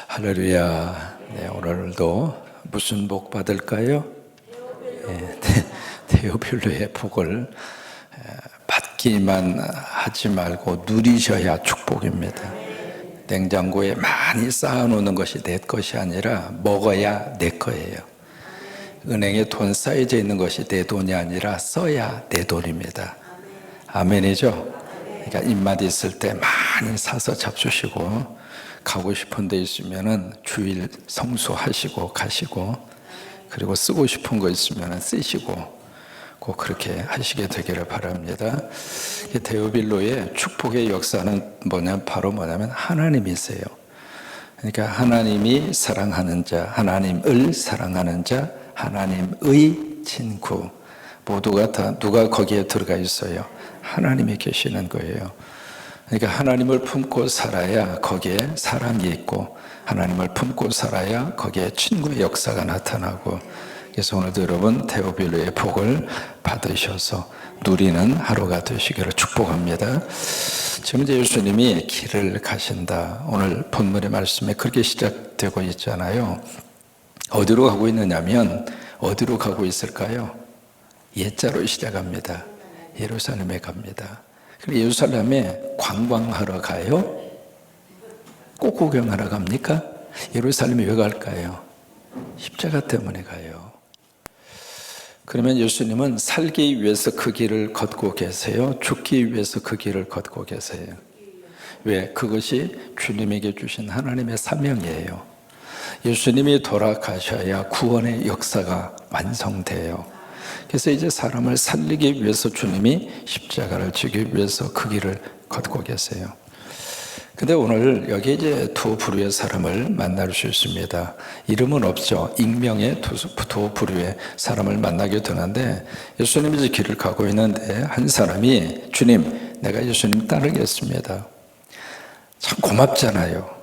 할렐루야. 네, 오늘도 무슨 복 받을까요? 네, 데오빌로의 복을 받기만 하지 말고 누리셔야 축복입니다. 냉장고에 많이 쌓아놓는 것이 내 것이 아니라 먹어야 내 거예요. 은행에 돈 쌓여져 있는 것이 내 돈이 아니라 써야 내 돈입니다. 아멘이죠? 그러니까 입맛 있을 때 많이 사서 잡수시고, 가고 싶은 데 있으면은 주일 성수하시고 가시고, 그리고 쓰고 싶은 거 있으면은 쓰시고, 꼭 그렇게 하시게 되기를 바랍니다. 데오빌로의 축복의 역사는 바로 뭐냐면 하나님이세요. 그러니까 하나님이 사랑하는 자, 하나님을 사랑하는 자, 하나님의 친구, 모두가 다 누가 거기에 들어가 있어요? 하나님이 계시는 거예요. 그러니까 하나님을 품고 살아야 거기에 사랑이 있고, 하나님을 품고 살아야 거기에 친구의 역사가 나타나고, 그래서 오늘도 여러분 데오빌로의 복을 받으셔서 누리는 하루가 되시기를 축복합니다. 지금 이제 예수님이 길을 가신다. 오늘 본문의 말씀에 그렇게 시작되고 있잖아요. 어디로 가고 있느냐면, 어디로 가고 있을까요? 옛자로 시작합니다. 예루살렘에 갑니다. 예루살렘에 관광하러 가요? 꼭 구경하러 갑니까? 예루살렘에 왜 갈까요? 십자가 때문에 가요. 그러면 예수님은 살기 위해서 그 길을 걷고 계세요? 죽기 위해서 그 길을 걷고 계세요? 왜? 그것이 주님에게 주신 하나님의 사명이에요. 예수님이 돌아가셔야 구원의 역사가 완성돼요. 그래서 이제 사람을 살리기 위해서 주님이 십자가를 지기 위해서 그 길을 걷고 계세요. 근데 오늘 여기 이제 두 부류의 사람을 만날 수 있습니다. 이름은 없죠. 익명의 두 부류의 사람을 만나게 되는데, 예수님이 이제 길을 가고 있는데 한 사람이 주님, 내가 예수님 따르겠습니다. 참 고맙잖아요.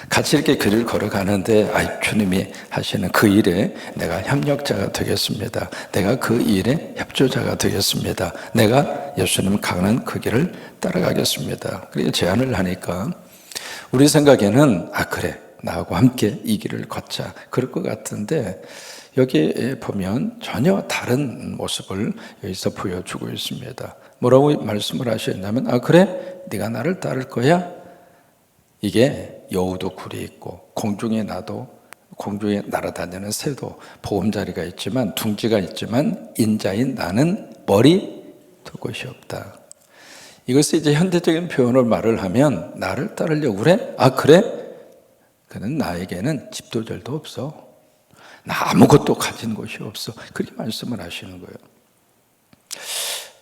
같이 이렇게 길을 걸어가는데, 주님이 하시는 그 일에 내가 협력자가 되겠습니다. 내가 그 일에 협조자가 되겠습니다. 내가 예수님 가는 그 길을 따라가겠습니다. 그렇게 제안을 하니까 우리 생각에는 그래, 나하고 함께 이 길을 걷자, 그럴 것 같은데, 여기에 보면 전혀 다른 모습을 여기서 보여주고 있습니다. 뭐라고 말씀을 하셨냐면, 그래, 네가 나를 따를 거야? 이게 여우도 굴이 있고, 공중에 날아다니는 새도 보금자리가 있지만, 둥지가 있지만, 인자인 나는 머리 두 곳이 없다. 이것을 이제 현대적인 표현으로 말을 하면, 나를 따르려고 그래? 그래? 그는 나에게는 집도 절도 없어. 나 아무것도 가진 것이 없어. 그렇게 말씀을 하시는 거예요.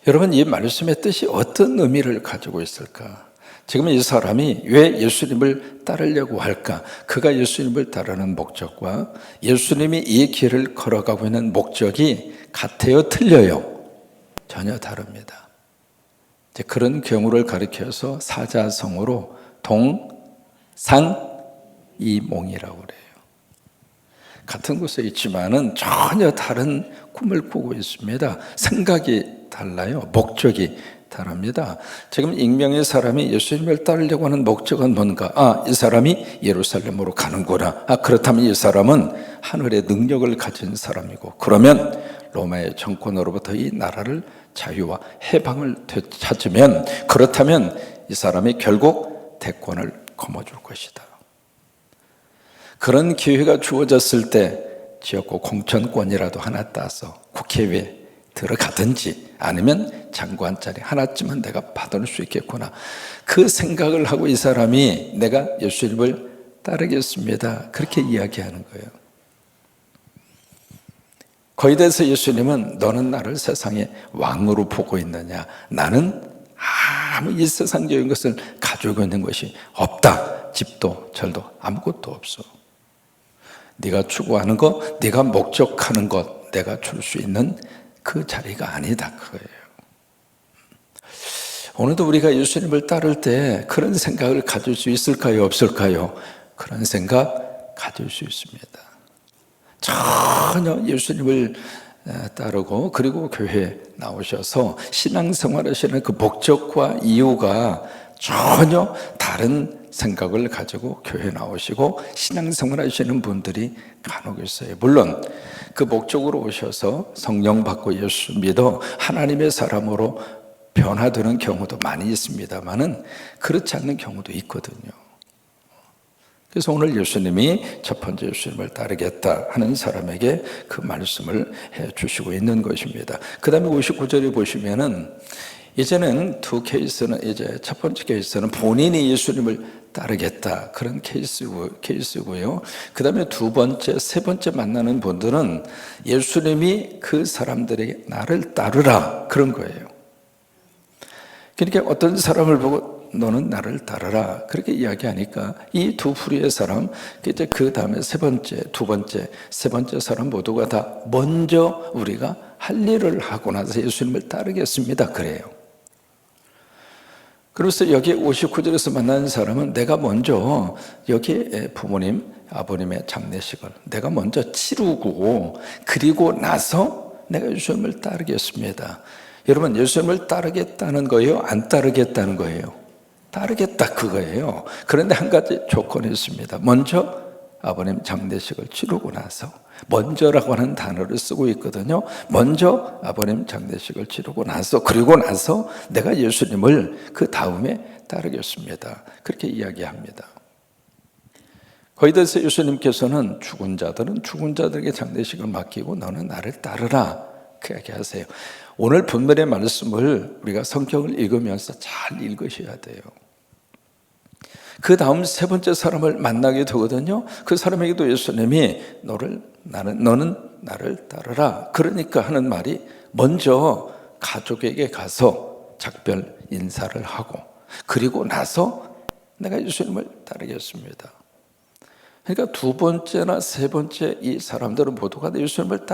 여러분, 이 말씀의 뜻이 어떤 의미를 가지고 있을까? 지금 이 사람이 왜 예수님을 따르려고 할까? 그가 예수님을 따르는 목적과 예수님이 이 길을 걸어가고 있는 목적이 같아요? 틀려요? 전혀 다릅니다. 이제 그런 경우를 가리켜서 사자성어로 동상이몽이라고 그래요. 같은 곳에 있지만은 전혀 다른 꿈을 꾸고 있습니다. 생각이 달라요. 목적이 다릅니다. 지금 익명의 사람이 예수님을 따르려고 하는 목적은 뭔가? 이 사람이 예루살렘으로 가는구나. 그렇다면 이 사람은 하늘의 능력을 가진 사람이고, 그러면 로마의 정권으로부터 이 나라를 자유와 해방을 찾으면, 그렇다면 이 사람이 결국 대권을 거머쥘 것이다. 그런 기회가 주어졌을 때 지역구 공천권이라도 하나 따서 국회의회에 들어가든지, 아니면 장관 자리 하나쯤은 내가 받을 수 있겠구나, 그 생각을 하고 이 사람이 내가 예수님을 따르겠습니다, 그렇게 이야기하는 거예요. 거기에 대해서 예수님은 너는 나를 세상의 왕으로 보고 있느냐? 나는 아무 이 세상적인 것을 가지고 있는 것이 없다. 집도 절도 아무것도 없어. 네가 추구하는 것, 네가 목적하는 것, 내가 줄 수 있는 그 자리가 아니다, 그거예요. 오늘도 우리가 예수님을 따를 때 그런 생각을 가질 수 있을까요? 없을까요? 그런 생각 가질 수 있습니다. 전혀 예수님을 따르고, 그리고 교회에 나오셔서 신앙생활 하시는 그 목적과 이유가 전혀 다른 생각을 가지고 교회 나오시고 신앙생활 하시는 분들이 간혹 있어요. 물론 그 목적으로 오셔서 성령 받고 예수 믿어 하나님의 사람으로 변화되는 경우도 많이 있습니다만은 그렇지 않는 경우도 있거든요. 그래서 오늘 예수님이 첫 번째 예수님을 따르겠다 하는 사람에게 그 말씀을 해 주시고 있는 것입니다. 그 다음에 59절에 보시면은 이제는 두 케이스는, 이제 첫 번째 케이스는 본인이 예수님을 따르겠다 그런 케이스고요. 그 다음에 두 번째, 세 번째 만나는 분들은 예수님이 그 사람들에게 나를 따르라 그런 거예요. 그러니까 어떤 사람을 보고 너는 나를 따르라 그렇게 이야기하니까 이 두 부류의 사람, 이제 그 다음에 세 번째, 두 번째, 세 번째 사람 모두가 다 먼저 우리가 할 일을 하고 나서 예수님을 따르겠습니다 그래요. 그래서 여기 59절에서 만나는 사람은 내가 먼저 여기 부모님, 아버님의 장례식을 내가 먼저 치르고 그리고 나서 내가 예수님을 따르겠습니다. 여러분, 예수님을 따르겠다는 거예요? 안 따르겠다는 거예요? 따르겠다 그거예요. 그런데 한 가지 조건이 있습니다. 먼저 아버님 장례식을 치르고 나서, 먼저라고 하는 단어를 쓰고 있거든요. 먼저 아버님 장례식을 치르고 나서, 그리고 나서 내가 예수님을 그 다음에 따르겠습니다 그렇게 이야기합니다. 거기에 대해서 예수님께서는 죽은 자들에게 장례식을 맡기고 너는 나를 따르라 그 얘기하세요. 오늘 본문의 말씀을 우리가 성경을 읽으면서 잘 읽으셔야 돼요. 그 다음 세 번째 사람을 만나게 되거든요. 그 사람에게도 예수님이 너는 나를 따르라 그러니까 하는 말이 먼저 가족에게 가서 작별 인사를 하고 그리고 나서 내가 예수님을 따르겠습니다. 그러니까 두 번째나 세 번째 이 사람들은 모두가 예수님을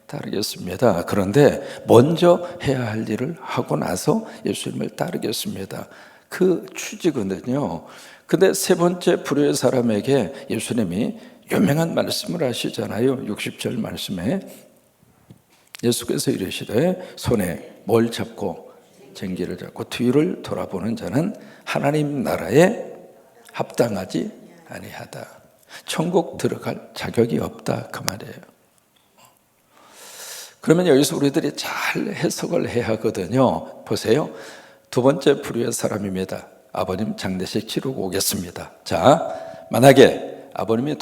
따르겠습니다. 그런데 먼저 해야 할 일을 하고 나서 예수님을 따르겠습니다. 그 취지거든요. 근데 세 번째 부류의 사람에게 예수님이 유명한 말씀을 하시잖아요. 60절 말씀에 예수께서 이르시되 손에 뭘 잡고 쟁기를 잡고 뒤를 돌아보는 자는 하나님 나라에 합당하지 아니하다. 천국 들어갈 자격이 없다 그 말이에요. 그러면 여기서 우리들이 잘 해석을 해야 하거든요. 보세요. 두 번째 부류의 사람입니다. 아버님 장례식 치르고 오겠습니다. 자, 만약에 아버님이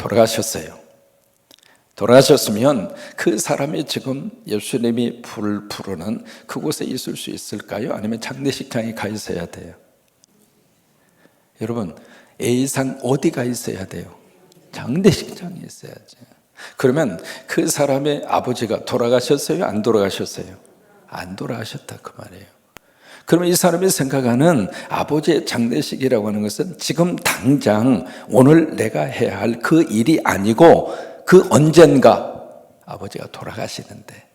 돌아가셨으면 그 사람이 지금 예수님이 부르는 그곳에 있을 수 있을까요? 아니면 장례식장에 가 있어야 돼요? 여러분, A상 어디가 있어야 돼요? 장례식장에 있어야지. 그러면 그 사람의 아버지가 돌아가셨어요? 안 돌아가셨어요? 안 돌아가셨다 그 말이에요. 그러면 이 사람이 생각하는 아버지의 장례식이라고 하는 것은 지금 당장 오늘 내가 해야 할 그 일이 아니고 그 언젠가 아버지가 돌아가시는데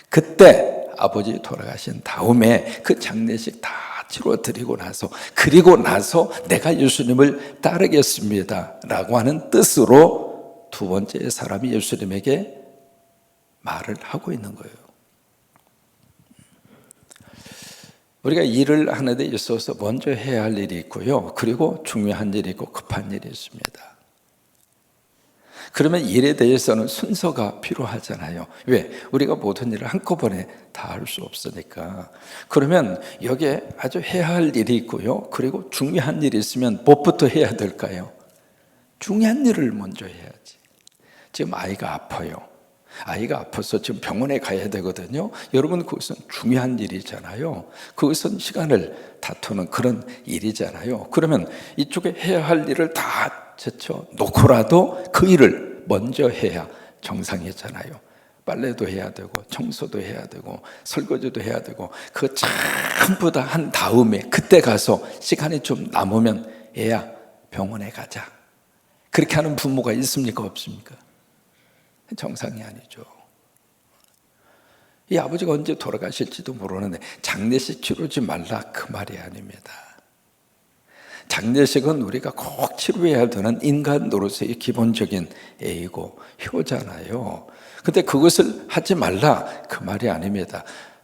그때 아버지 돌아가신 다음에 그 장례식 다 치러드리고 나서 그리고 나서 내가 예수님을 따르겠습니다 라고 하는 뜻으로 두 번째 사람이 예수님에게 말을 하고 있는 거예요. 우리가 일을 하는 데 있어서 먼저 해야 할 일이 있고요. 그리고 중요한 일이 있고 급한 일이 있습니다. 그러면 일에 대해서는 순서가 필요하잖아요. 왜? 우리가 모든 일을 한꺼번에 다 할 수 없으니까. 그러면 여기에 아주 해야 할 일이 있고요. 그리고 중요한 일이 있으면 무엇부터 해야 될까요? 중요한 일을 먼저 해야지. 지금 아이가 아파요. 아이가 아파서 지금 병원에 가야 되거든요. 여러분, 그것은 중요한 일이잖아요. 그것은 시간을 다투는 그런 일이잖아요. 그러면 이쪽에 해야 할 일을 다 제쳐놓고라도 그 일을 먼저 해야 정상이잖아요. 빨래도 해야 되고 청소도 해야 되고 설거지도 해야 되고 그 전부 다 한 다음에 그때 가서 시간이 좀 남으면 애야 병원에 가자 그렇게 하는 부모가 있습니까? 없습니까? 정상이 아니죠. 이 아버지가 언제 돌아가실지도 모르는데 장례식 치르지 말라 그 말이 아닙니다. 장례식은 우리가 꼭 치루해야 되는 인간 노릇의 기본적인 A고 효잖아요. 근데 그것을 하지 말라 그 말이 아닙니다.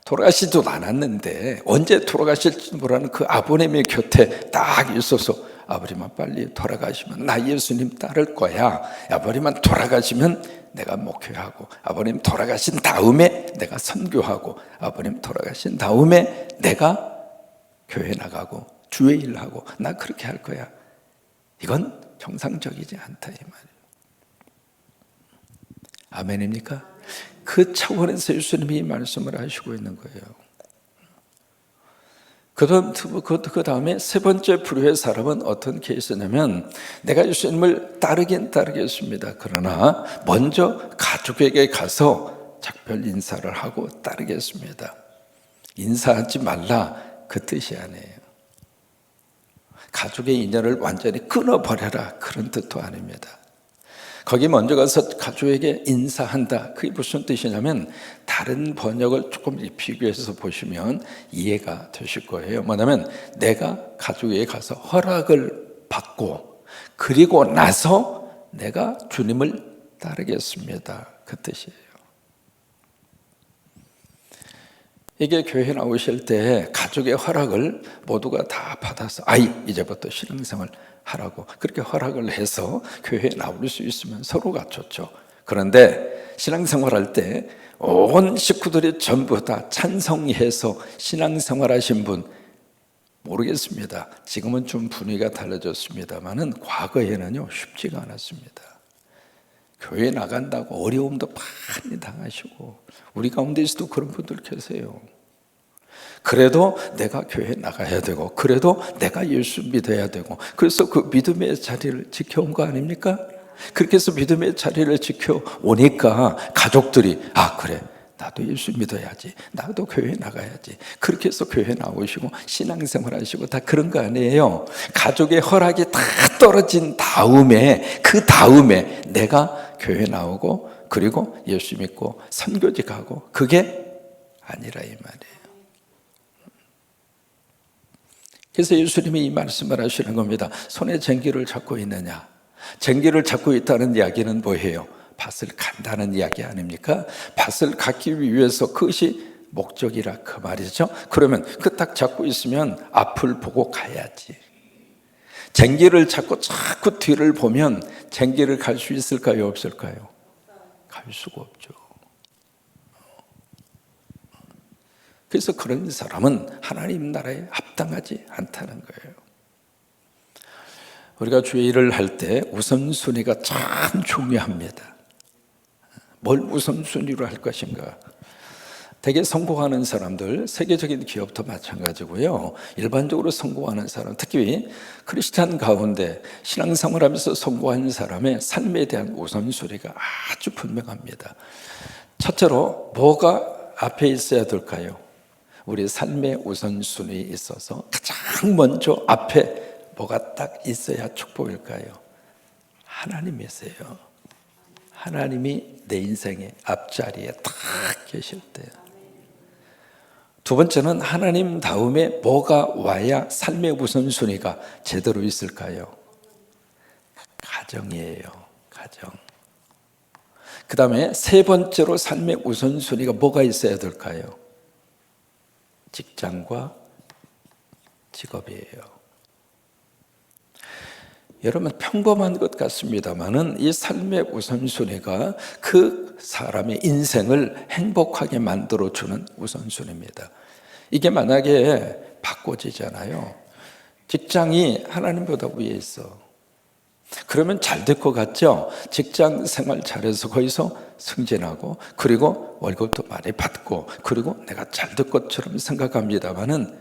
돌아가시지도 않았는데 언제 돌아가실지 모르는 그 아버님의 곁에 딱 있어서 아버님만 빨리 돌아가시면 나 예수님 따를 거야. 아버님만 돌아가시면 내가 목회하고, 아버님 돌아가신 다음에 내가 선교하고, 아버님 돌아가신 다음에 내가 교회 나가고 주의 일하고 나 그렇게 할 거야. 이건 정상적이지 않다 이 말이에요. 아멘입니까? 그 차원에서 예수님이 이 말씀을 하시고 있는 거예요. 그 다음에 세 번째 부류의 사람은 어떤 케이스냐면, 내가 예수님을 따르긴 따르겠습니다. 그러나 먼저 가족에게 가서 작별 인사를 하고 따르겠습니다. 인사하지 말라 그 뜻이 아니에요. 가족의 인연을 완전히 끊어버려라 그런 뜻도 아닙니다. 거기 먼저 가서 가족에게 인사한다. 그게 무슨 뜻이냐면, 다른 번역을 조금 비교해서 보시면 이해가 되실 거예요. 뭐냐면 내가 가족에게 가서 허락을 받고 그리고 나서 내가 주님을 따르겠습니다. 그 뜻이에요. 이게 교회 나오실 때 가족의 허락을 모두가 다 받아서 이제부터 신앙생활 하라고 그렇게 허락을 해서 교회에 나올 수 있으면 서로가 좋죠. 그런데 신앙생활할 때 온 식구들이 전부 다 찬성해서 신앙생활 하신 분 모르겠습니다. 지금은 좀 분위기가 달라졌습니다만은 과거에는요 쉽지가 않았습니다. 교회 나간다고 어려움도 많이 당하시고, 우리 가운데서도 그런 분들 계세요. 그래도 내가 교회 나가야 되고, 그래도 내가 예수 믿어야 되고, 그래서 그 믿음의 자리를 지켜온 거 아닙니까? 그렇게 해서 믿음의 자리를 지켜오니까 가족들이 그래 나도 예수 믿어야지, 나도 교회 나가야지, 그렇게 해서 교회 나오시고 신앙생활 하시고 다 그런 거 아니에요. 가족의 허락이 다 떨어진 다음에, 그 다음에 내가 교회 나오고 그리고 예수 믿고 선교지 가고, 그게 아니라 이 말이에요. 그래서 예수님이 이 말씀을 하시는 겁니다. 손에 쟁기를 잡고 있느냐? 쟁기를 잡고 있다는 이야기는 뭐예요? 밭을 간다는 이야기 아닙니까? 밭을 갖기 위해서 그것이 목적이라 그 말이죠. 그러면 그 딱 잡고 있으면 앞을 보고 가야지. 쟁기를 잡고 자꾸 뒤를 보면 쟁기를 갈 수 있을까요? 없을까요? 갈 수가 없죠. 그래서 그런 사람은 하나님 나라에 합당하지 않다는 거예요. 우리가 주의 일을 할 때 우선순위가 참 중요합니다. 뭘 우선순위로 할 것인가? 되게 성공하는 사람들, 세계적인 기업도 마찬가지고요. 일반적으로 성공하는 사람, 특히 크리스찬 가운데 신앙생활하면서 성공한 사람의 삶에 대한 우선순위가 아주 분명합니다. 첫째로 뭐가 앞에 있어야 될까요? 우리 삶의 우선순위에 있어서 가장 먼저 앞에 뭐가 딱 있어야 축복일까요? 하나님이세요. 하나님이 내 인생의 앞자리에 딱 계실 때. 두 번째는 하나님 다음에 뭐가 와야 삶의 우선순위가 제대로 있을까요? 가정이에요. 가정. 그 다음에 세 번째로 삶의 우선순위가 뭐가 있어야 될까요? 직장과 직업이에요. 여러분, 평범한 것 같습니다만은 이 삶의 우선순위가 그 사람의 인생을 행복하게 만들어주는 우선순위입니다. 이게 만약에 바꿔지잖아요. 직장이 하나님보다 위에 있어. 그러면 잘 될 것 같죠? 직장 생활 잘해서 거기서 승진하고, 그리고 월급도 많이 받고, 그리고 내가 잘 될 것처럼 생각합니다만은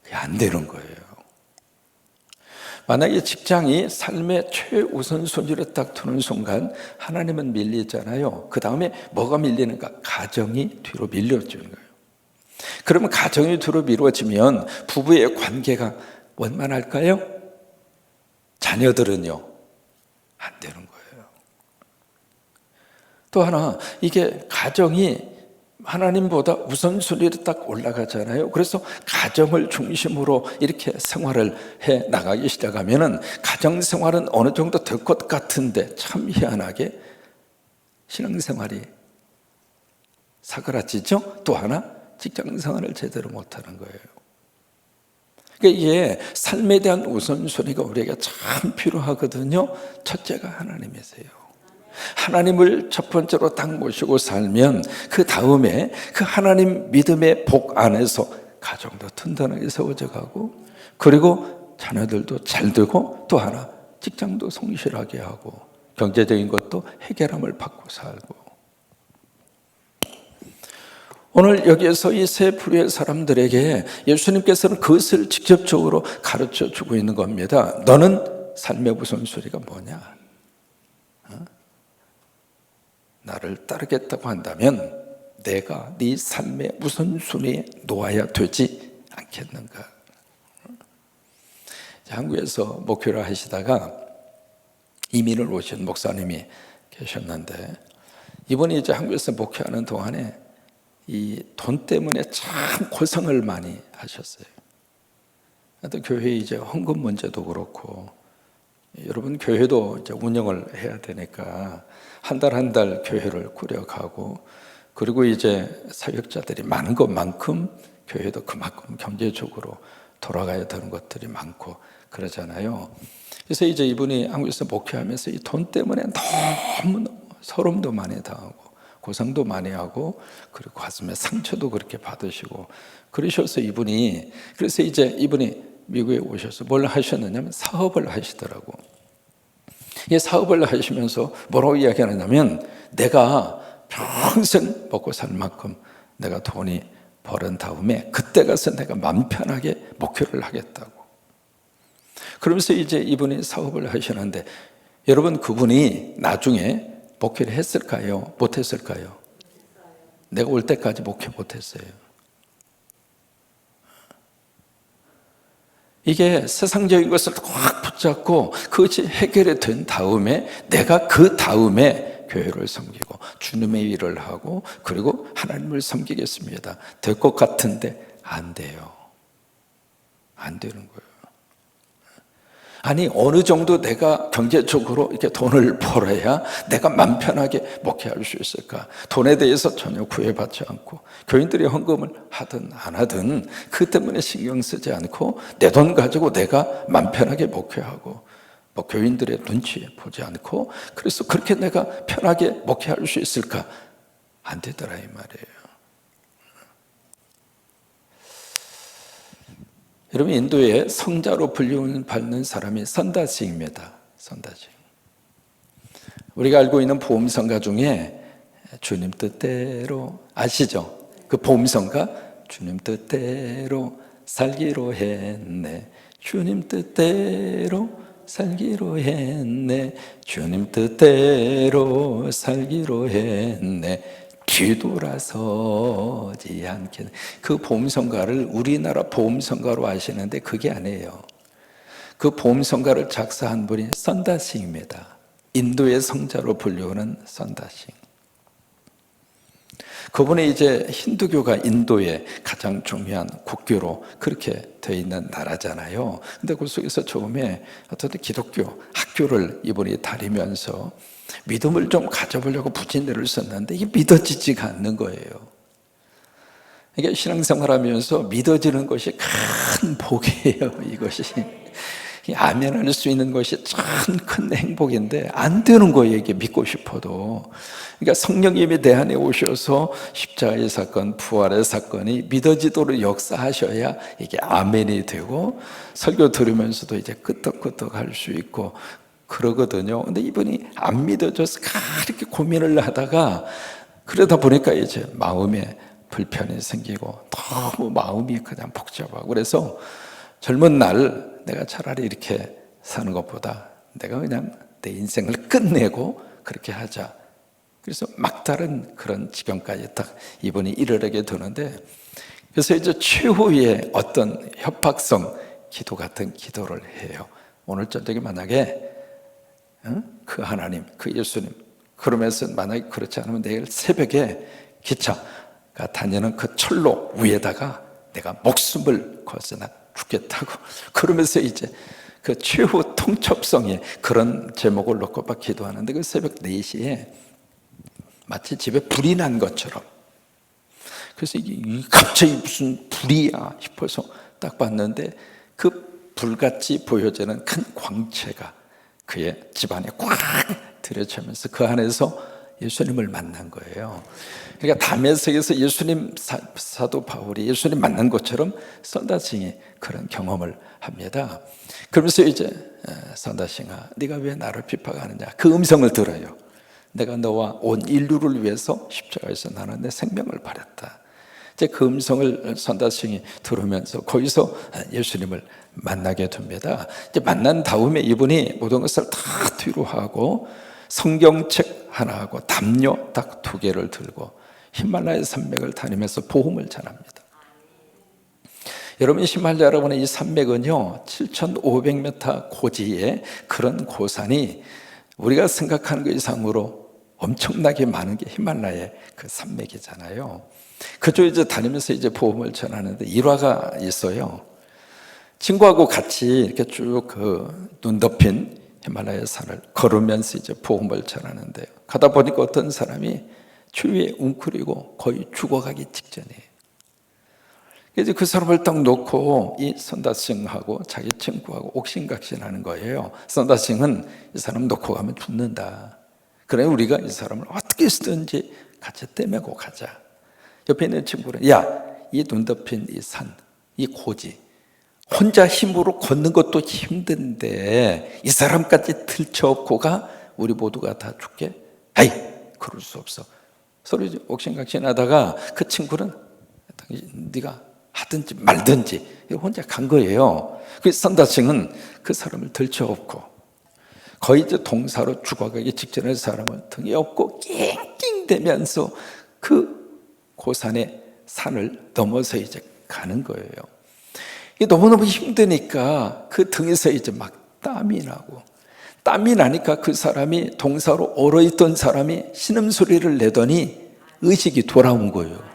그게 안 되는 거예요. 만약에 직장이 삶의 최우선순위로 딱 두는 순간 하나님은 밀리잖아요. 그 다음에 뭐가 밀리는가? 가정이 뒤로 밀려지는 거예요. 그러면 가정이 뒤로 미뤄지면 부부의 관계가 원만할까요? 자녀들은요? 안 되는 거예요. 또 하나, 이게 가정이 하나님보다 우선순위로 딱 올라가잖아요. 그래서 가정을 중심으로 이렇게 생활을 해 나가기 시작하면은 가정생활은 어느 정도 될 것 같은데 참 희한하게 신앙생활이 사그라지죠. 또 하나, 직장 생활을 제대로 못하는 거예요. 그러니까 이게 삶에 대한 우선순위가 우리에게 참 필요하거든요. 첫째가 하나님이세요. 하나님을 첫 번째로 딱 모시고 살면 그 다음에 그 하나님 믿음의 복 안에서 가정도 튼튼하게 세워져 가고, 그리고 자녀들도 잘 되고, 또 하나 직장도 성실하게 하고, 경제적인 것도 해결함을 받고 살고. 오늘 여기에서 이 세 부류의 사람들에게 예수님께서는 그것을 직접적으로 가르쳐 주고 있는 겁니다. 너는 삶의 우선순위가 뭐냐? 나를 따르겠다고 한다면 내가 네 삶의 우선순위에 놓아야 되지 않겠는가? 한국에서 목회를 하시다가 이민을 오신 목사님이 계셨는데, 이분이 이제 한국에서 목회하는 동안에 이 돈 때문에 참 고생을 많이 하셨어요. 또 교회 이제 헌금 문제도 그렇고, 여러분 교회도 이제 운영을 해야 되니까 한 달 한 달 교회를 꾸려가고, 그리고 이제 사역자들이 많은 것만큼 교회도 그만큼 경제적으로 돌아가야 되는 것들이 많고 그러잖아요. 그래서 이제 이분이 한국에서 목회하면서 이 돈 때문에 너무 서름도 많이 당하고 고생도 많이 하고, 그리고 가슴에 상처도 그렇게 받으시고 그러셔서 그래서 이제 이분이 미국에 오셔서 뭘 하셨느냐면 사업을 하시더라고. 이 사업을 하시면서 뭐라고 이야기하느냐면, 내가 평생 먹고 살 만큼 내가 돈이 벌은 다음에 그때 가서 내가 마음 편하게 목회를 하겠다고. 그러면서 이제 이분이 사업을 하시는데, 여러분 그분이 나중에 목회를 했을까요? 못했을까요? 내가 올 때까지 목회 못했어요. 이게 세상적인 것을 확 붙잡고 그것이 해결이 된 다음에 내가 그 다음에 교회를 섬기고 주님의 일을 하고 그리고 하나님을 섬기겠습니다. 될 것 같은데 안 돼요. 안 되는 거예요. 아니, 어느 정도 내가 경제적으로 이렇게 돈을 벌어야 내가 맘 편하게 목회할 수 있을까? 돈에 대해서 전혀 구애받지 않고, 교인들이 헌금을 하든 안 하든 그 때문에 신경 쓰지 않고 내 돈 가지고 내가 맘 편하게 목회하고, 뭐 교인들의 눈치 보지 않고, 그래서 그렇게 내가 편하게 목회할 수 있을까? 안 되더라 이 말이에요. 여러분, 인도의 성자로 불리받는 사람이 선다시입니다. 선다시. 우리가 알고 있는 보험성가 중에 주님 뜻대로 아시죠? 그 보험성가, 주님 뜻대로 살기로 했네, 주님 뜻대로 살기로 했네, 주님 뜻대로 살기로 했네, 뒤돌아서지 않겠네. 그 보험성가를 우리나라 보험성가로 아시는데 그게 아니에요. 그 보험성가를 작사한 분이 선다싱입니다. 인도의 성자로 불리우는 선다싱. 그분이 이제 힌두교가 인도의 가장 중요한 국교로 그렇게 되어 있는 나라잖아요. 근데 그 속에서 처음에 어떤 기독교 학교를 이분이 다니면서 믿음을 좀 가져보려고 부진들을 썼는데 이게 믿어지지가 않는 거예요. 그러니까 신앙생활하면서 믿어지는 것이 큰 복이에요. 이것이 아멘할 수 있는 것이 참 큰 행복인데 안 되는 거예요. 이게 믿고 싶어도. 그러니까 성령님이 내 안에 오셔서 십자가의 사건, 부활의 사건이 믿어지도록 역사하셔야 이게 아멘이 되고, 설교 들으면서도 이제 끄떡끄떡 할 수 있고 그러거든요. 근데 이분이 안 믿어져서 그렇게 고민을 하다가, 그러다 보니까 이제 마음에 불편이 생기고 너무 마음이 그냥 복잡하고, 그래서 젊은 날 내가 차라리 이렇게 사는 것보다 내가 그냥 내 인생을 끝내고 그렇게 하자. 그래서 막다른 그런 지경까지 딱 이분이 이르게 되는데, 그래서 이제 최후의 어떤 협박성 기도 같은 기도를 해요. 오늘 저녁에 만약에 그 하나님, 그 예수님, 그러면서 만약에 그렇지 않으면 내일 새벽에 기차가 다니는 그 철로 위에다가 내가 목숨을 걸어서 나 죽겠다고, 그러면서 이제 그 최후 통첩성의 그런 제목을 놓고 막 기도하는데, 그 새벽 4시에 마치 집에 불이 난 것처럼, 그래서 이게 갑자기 무슨 불이야 싶어서 딱 봤는데 그 불같이 보여지는 큰 광채가 그의 집안에 꽉 들여차면서 그 안에서 예수님을 만난 거예요. 그러니까 다메섹에서 예수님 사도 바울이 예수님 만난 것처럼 선다싱이 그런 경험을 합니다. 그러면서 이제 선다싱아, 네가 왜 나를 핍박하느냐? 그 음성을 들어요. 내가 너와 온 인류를 위해서 십자가에서 나는 내 생명을 버렸다. 이제 그 음성을 선다싱이 들으면서 거기서 예수님을 만나게 됩니다. 이제 만난 다음에 이분이 모든 것을 다 뒤로 하고 성경책 하나하고 담요 딱 2개를 들고 히말라야 산맥을 다니면서 복음을 전합니다. 여러분, 히말라야라고는 이 산맥은요 7,500m 고지의 그런 고산이 우리가 생각하는 것 이상으로 엄청나게 많은 게 히말라야 그 산맥이잖아요. 그쪽 이제 다니면서 이제 복음을 전하는데 일화가 있어요. 친구하고 같이 이렇게 쭉 그 눈 덮인 히말라야 산을 걸으면서 이제 복음을 전하는데요. 가다 보니까 어떤 사람이 추위에 웅크리고 거의 죽어가기 직전이에요. 그래서 그 사람을 딱 놓고 이 선다싱하고 자기 친구하고 옥신각신하는 거예요. 선다싱은 이 사람 놓고 가면 죽는다. 그래 우리가 이 사람을 어떻게 해서든지 같이 떼매고 가자. 옆에 있는 친구는 야, 이 눈 덮인 이 산, 이 고지 혼자 힘으로 걷는 것도 힘든데 이 사람까지 들쳐업고 가 우리 모두가 다 죽게? 아이, 그럴 수 없어. 서로 옥신각신하다가 그 친구는 네가 하든지 말든지 혼자 간 거예요. 그래서 선다싱은 그 사람을 들쳐업고 거의 이제 동사로 죽어가기 직전에 사람을 등에 업고 낑낑대면서 그 고산의 산을 넘어서 이제 가는 거예요. 이게 너무너무 힘드니까 그 등에서 이제 막 땀이 나니까 그 사람이 동사로 얼어있던 사람이 신음소리를 내더니 의식이 돌아온 거예요.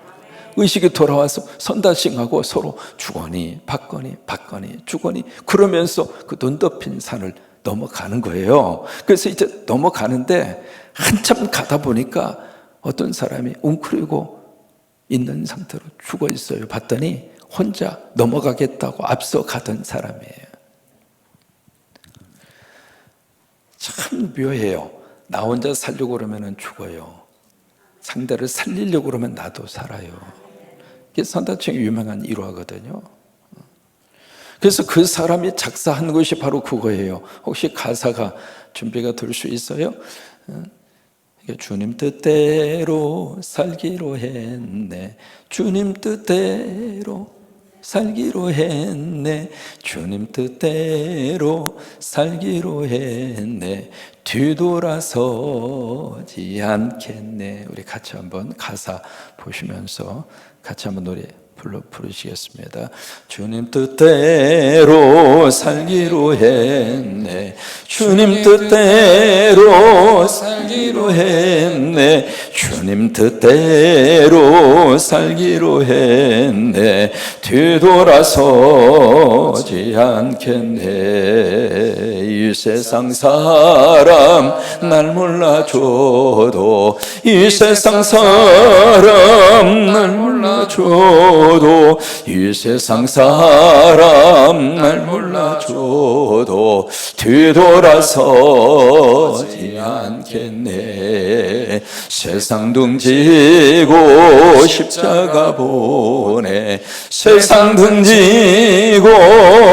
의식이 돌아와서 선다싱하고 서로 주거니 받거니 주거니 그러면서 그 눈 덮인 산을 넘어가는 거예요. 그래서 이제 넘어가는데 한참 가다 보니까 어떤 사람이 웅크리고 있는 상태로 죽어 있어요. 봤더니 혼자 넘어가겠다고 앞서 가던 사람이에요. 참 묘해요. 나 혼자 살려고 그러면 죽어요. 상대를 살리려고 그러면 나도 살아요. 이게 선다층의 유명한 일화거든요. 그래서 그 사람이 작사한 것이 바로 그거예요. 혹시 가사가 준비가 될 수 있어요? 주님 뜻대로 살기로 했네. 주님 뜻대로 살기로 했네. 주님 뜻대로 살기로 했네. 뒤돌아서지 않겠네. 우리 같이 한번 가사 보시면서 같이 한번 노래 부르시겠습니다. 주님 뜻대로 살기로 했네. 주님 뜻대로 살기로 했네. 주님 뜻대로 살기로 했네. 뒤돌아서지 않겠네. 이 세상 사람 날 몰라줘도 이 세상 사람 날 몰라줘도 이 세상 사람 날 몰라줘도 뒤돌아서지 않겠네. 세상 등지고 십자가 보내. 세상 등지고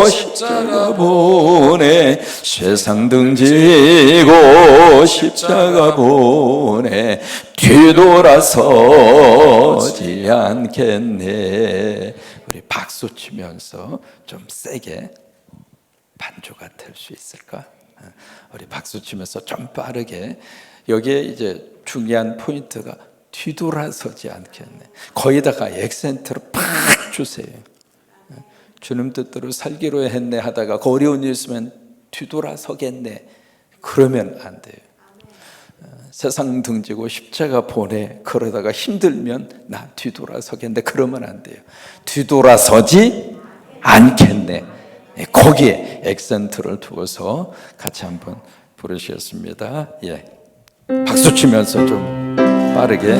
십자가 보내. 세상 등지고 십자가 보내. 뒤돌아서지 않겠네. 우리 박수 치면서 좀 세게 반주가 될 수 있을까? 우리 박수 치면서 좀 빠르게. 여기에 이제 중요한 포인트가 뒤돌아서지 않겠네. 거기다가 액센트를 팍 주세요. 주님 뜻대로 살기로 했네 하다가 그 어려운 일 있으면 뒤돌아서겠네. 그러면 안 돼요. 세상 등지고 십자가 보내. 그러다가 힘들면 나 뒤돌아서겠네. 그러면 안 돼요. 뒤돌아서지 않겠네. 거기에 액센트를 두어서 같이 한번 부르시겠습니다. 예, 박수 치면서 좀 빠르게.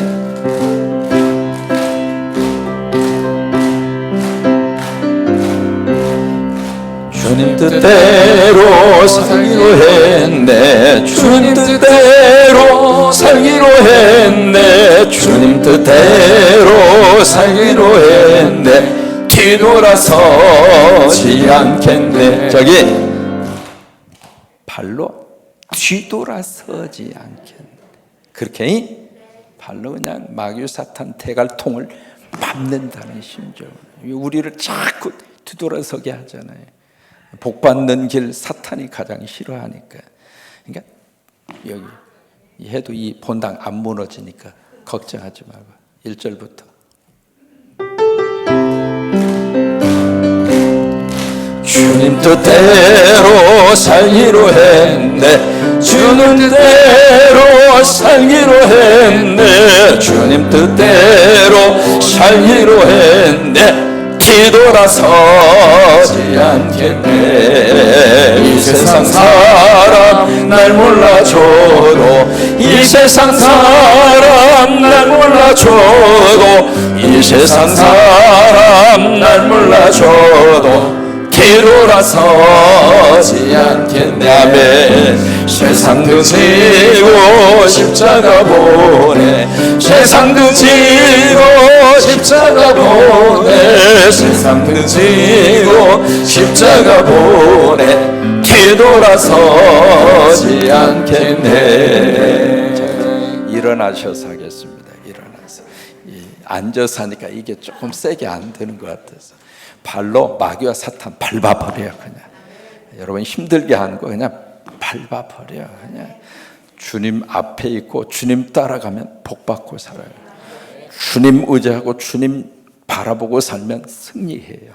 주님 뜻대로 살기로 했네. 주님 뜻대로 살기로 했네. 주님 뜻대로 살기로 했네. 뒤돌아서지 않겠네. 저기 발로 뒤돌아서지 않겠네. 그렇게 발로 그냥 마귀 사탄 대갈통을 밟는다는 심정. 우리를 자꾸 뒤돌아서게 하잖아요. 복받는 길 사탄이 가장 싫어하니까. 그러니까 여기 해도 이 본당 안 무너지니까 걱정하지 말고 1절부터 주님 뜻대로 살기로 했네. 주님 뜻대로 살기로 했네. 주님 뜻대로 살기로 했네. 뒤돌아서지 않겠네. 이 세상 사람 날 몰라줘도, 이 세상 사람 날 몰라줘도, 이 세상 사람 날 몰라줘도 뒤돌아서지 않겠네. 아멘. 세상도 지고 십자가 보내. 세상도 지고 십자가 보내. 세상도 지고 십자가 보내. 뒤돌아서지 않겠네. 일어나셔서 하겠습니다. 일어나서. 앉아서 하니까 이게 조금 세게 안 되는 것 같아서 발로 마귀와 사탄 밟아버려요. 그냥 여러분 힘들게 하는 거 그냥 밟아버려. 그냥 주님 앞에 있고 주님 따라가면 복받고 살아요. 주님 의지하고 주님 바라보고 살면 승리해요.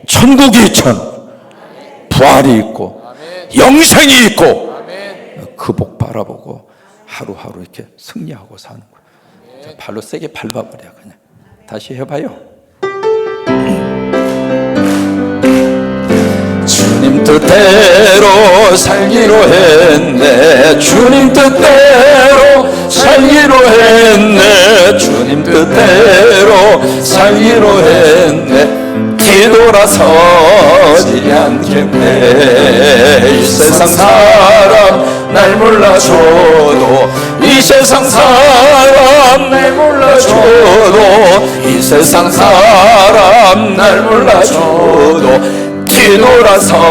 천국이 있잖아. 부활이 있고 영생이 있고 그 복 바라보고 하루하루 이렇게 승리하고 사는 거예요. 발로 세게 밟아버려. 그냥 다시 해봐요. 주님 뜻대로 살기로 했네. 주님 뜻대로 살기로 했네. 주님 뜻대로 살기로 했네. 뒤돌아서지 않겠네. 이 세상 사람 날 몰라줘도, 이 세상 사람 날 몰라줘도, 이 세상 사람 날 몰라줘도 뒤돌아서지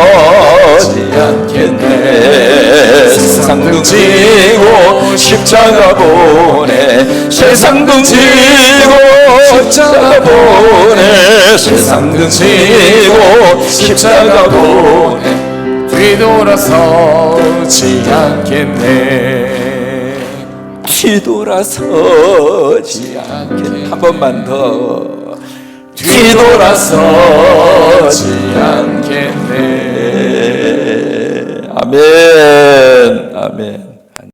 않겠네. 세상도 지고 십자가 보내. 세상도 지고 십자가 보내. 세상도 지고 십자가 보내. 뒤돌아서지 않겠네. 뒤돌아서지 않겠네. 한 번만 더. 뒤돌아서지 않겠네. 아멘. 아멘.